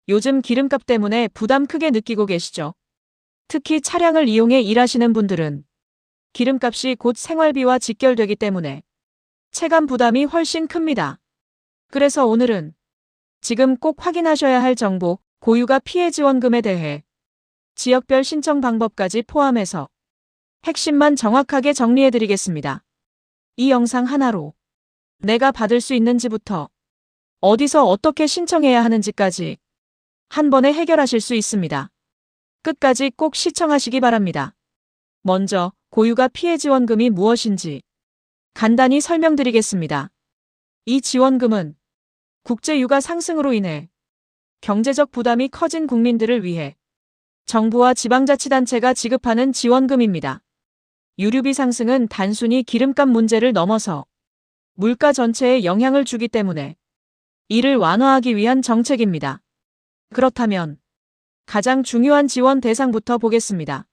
요즘 기름값 때문에 부담 크게 느끼고 계시죠? 특히 차량을 이용해 일하시는 분들은 기름값이 곧 생활비와 직결되기 때문에 체감 부담이 훨씬 큽니다. 그래서 오늘은 지금 꼭 확인하셔야 할 정보, 고유가 피해 지원금에 대해 지역별 신청 방법까지 포함해서 핵심만 정확하게 정리해드리겠습니다. 이 영상 하나로 내가 받을 수 있는지부터 어디서 어떻게 신청해야 하는지까지 한 번에 해결하실 수 있습니다. 끝까지 꼭 시청하시기 바랍니다. 먼저 고유가 피해 지원금이 무엇인지 간단히 설명드리겠습니다. 이 지원금은 국제유가 상승으로 인해 경제적 부담이 커진 국민들을 위해 정부와 지방자치단체가 지급하는 지원금입니다. 유류비 상승은 단순히 기름값 문제를 넘어서 물가 전체에 영향을 주기 때문에 이를 완화하기 위한 정책입니다. 그렇다면 가장 중요한 지원 대상부터 보겠습니다.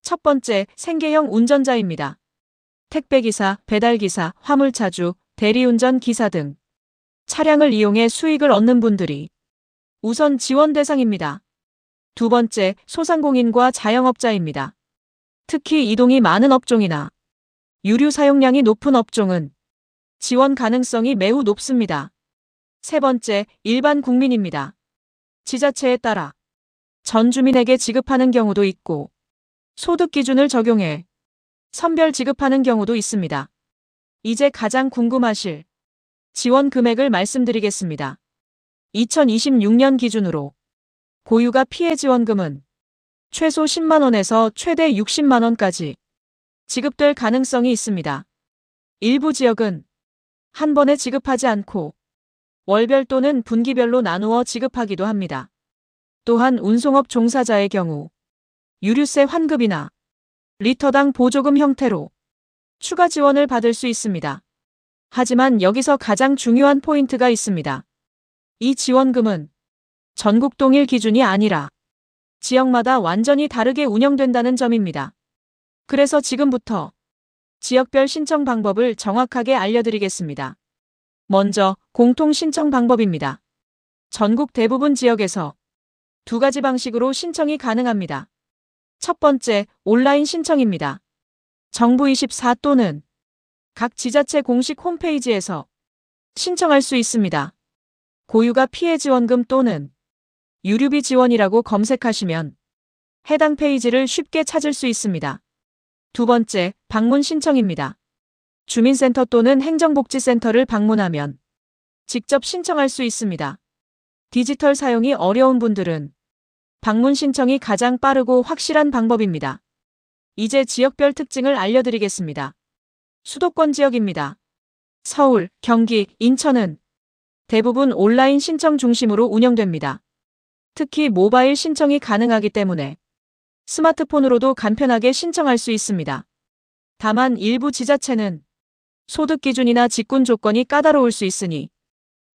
첫 번째, 생계형 운전자입니다. 택배기사, 배달기사, 화물차주, 대리운전 기사 등 차량을 이용해 수익을 얻는 분들이 우선 지원 대상입니다. 두 번째, 소상공인과 자영업자입니다. 특히 이동이 많은 업종이나 유류 사용량이 높은 업종은 지원 가능성이 매우 높습니다. 세 번째, 일반 국민입니다. 지자체에 따라 전 주민에게 지급하는 경우도 있고 소득 기준을 적용해 선별 지급하는 경우도 있습니다. 이제 가장 궁금하실 지원 금액을 말씀드리겠습니다. 2026년 기준으로 고유가 피해 지원금은 최소 10만 원에서 최대 60만 원까지 지급될 가능성이 있습니다. 일부 지역은 한 번에 지급하지 않고 월별 또는 분기별로 나누어 지급하기도 합니다. 또한 운송업 종사자의 경우 유류세 환급이나 리터당 보조금 형태로 추가 지원을 받을 수 있습니다. 하지만 여기서 가장 중요한 포인트가 있습니다. 이 지원금은 전국 동일 기준이 아니라 지역마다 완전히 다르게 운영된다는 점입니다. 그래서 지금부터 지역별 신청 방법을 정확하게 알려드리겠습니다. 먼저 공통 신청 방법입니다. 전국 대부분 지역에서 두 가지 방식으로 신청이 가능합니다. 첫 번째, 온라인 신청입니다. 정부24 또는 각 지자체 공식 홈페이지에서 신청할 수 있습니다. 고유가 피해 지원금 또는 유류비 지원이라고 검색하시면 해당 페이지를 쉽게 찾을 수 있습니다. 두 번째, 방문 신청입니다. 주민센터 또는 행정복지센터를 방문하면 직접 신청할 수 있습니다. 디지털 사용이 어려운 분들은 방문 신청이 가장 빠르고 확실한 방법입니다. 이제 지역별 특징을 알려드리겠습니다. 수도권 지역입니다. 서울, 경기, 인천은 대부분 온라인 신청 중심으로 운영됩니다. 특히 모바일 신청이 가능하기 때문에 스마트폰으로도 간편하게 신청할 수 있습니다. 다만 일부 지자체는 소득 기준이나 직군 조건이 까다로울 수 있으니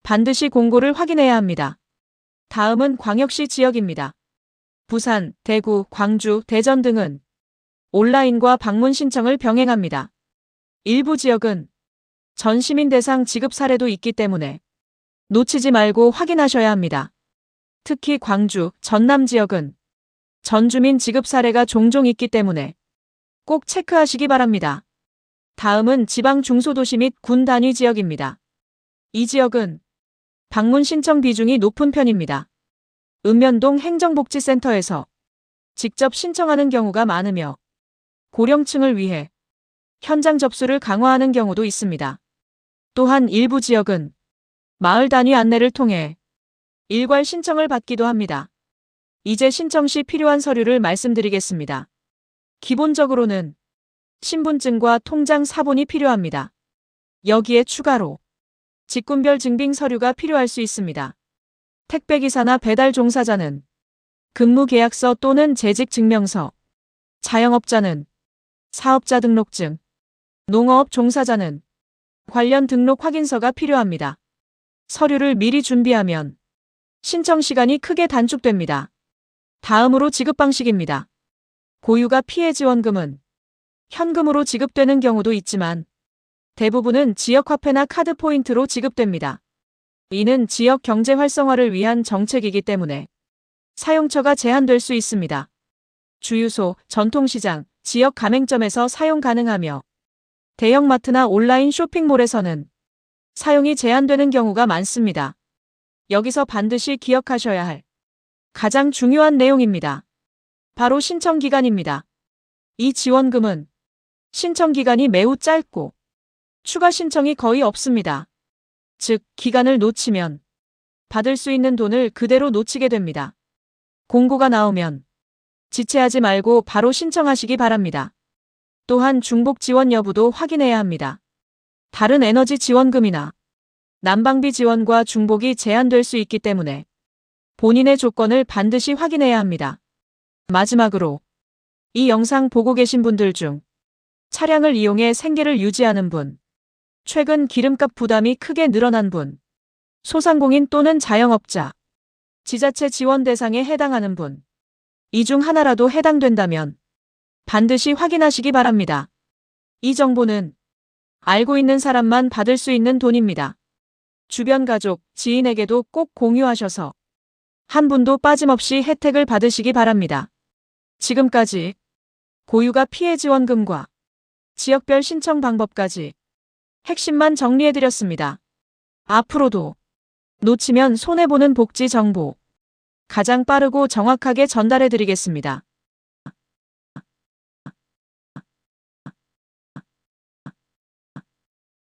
반드시 공고를 확인해야 합니다. 다음은 광역시 지역입니다. 부산, 대구, 광주, 대전 등은 온라인과 방문 신청을 병행합니다. 일부 지역은 전 시민 대상 지급 사례도 있기 때문에 놓치지 말고 확인하셔야 합니다. 특히 광주, 전남 지역은 전 주민 지급 사례가 종종 있기 때문에 꼭 체크하시기 바랍니다. 다음은 지방 중소도시 및 군 단위 지역입니다. 이 지역은 방문 신청 비중이 높은 편입니다. 읍면동 행정복지센터에서 직접 신청하는 경우가 많으며 고령층을 위해 현장 접수를 강화하는 경우도 있습니다. 또한 일부 지역은 마을 단위 안내를 통해 일괄 신청을 받기도 합니다. 이제 신청 시 필요한 서류를 말씀드리겠습니다. 기본적으로는 신분증과 통장 사본이 필요합니다. 여기에 추가로 직군별 증빙 서류가 필요할 수 있습니다. 택배기사나 배달 종사자는 근무계약서 또는 재직증명서, 자영업자는 사업자 등록증, 농어업 종사자는 관련 등록 확인서가 필요합니다. 서류를 미리 준비하면 신청 시간이 크게 단축됩니다. 다음으로 지급 방식입니다. 고유가 피해 지원금은 현금으로 지급되는 경우도 있지만 대부분은 지역화폐나 카드 포인트로 지급됩니다. 이는 지역 경제 활성화를 위한 정책이기 때문에 사용처가 제한될 수 있습니다. 주유소, 전통시장, 지역 가맹점에서 사용 가능하며 대형마트나 온라인 쇼핑몰에서는 사용이 제한되는 경우가 많습니다. 여기서 반드시 기억하셔야 할 가장 중요한 내용입니다. 바로 신청 기간입니다. 이 지원금은 신청 기간이 매우 짧고 추가 신청이 거의 없습니다. 즉, 기간을 놓치면 받을 수 있는 돈을 그대로 놓치게 됩니다. 공고가 나오면 지체하지 말고 바로 신청하시기 바랍니다. 또한 중복 지원 여부도 확인해야 합니다. 다른 에너지 지원금이나 난방비 지원과 중복이 제한될 수 있기 때문에 본인의 조건을 반드시 확인해야 합니다. 마지막으로 이 영상 보고 계신 분들 중 차량을 이용해 생계를 유지하는 분, 최근 기름값 부담이 크게 늘어난 분, 소상공인 또는 자영업자, 지자체 지원 대상에 해당하는 분, 이 중 하나라도 해당된다면 반드시 확인하시기 바랍니다. 이 정보는 알고 있는 사람만 받을 수 있는 돈입니다. 주변 가족, 지인에게도 꼭 공유하셔서 한 분도 빠짐없이 혜택을 받으시기 바랍니다. 지금까지 고유가 피해 지원금과 지역별 신청 방법까지 핵심만 정리해드렸습니다. 앞으로도 놓치면 손해보는 복지 정보 가장 빠르고 정확하게 전달해드리겠습니다.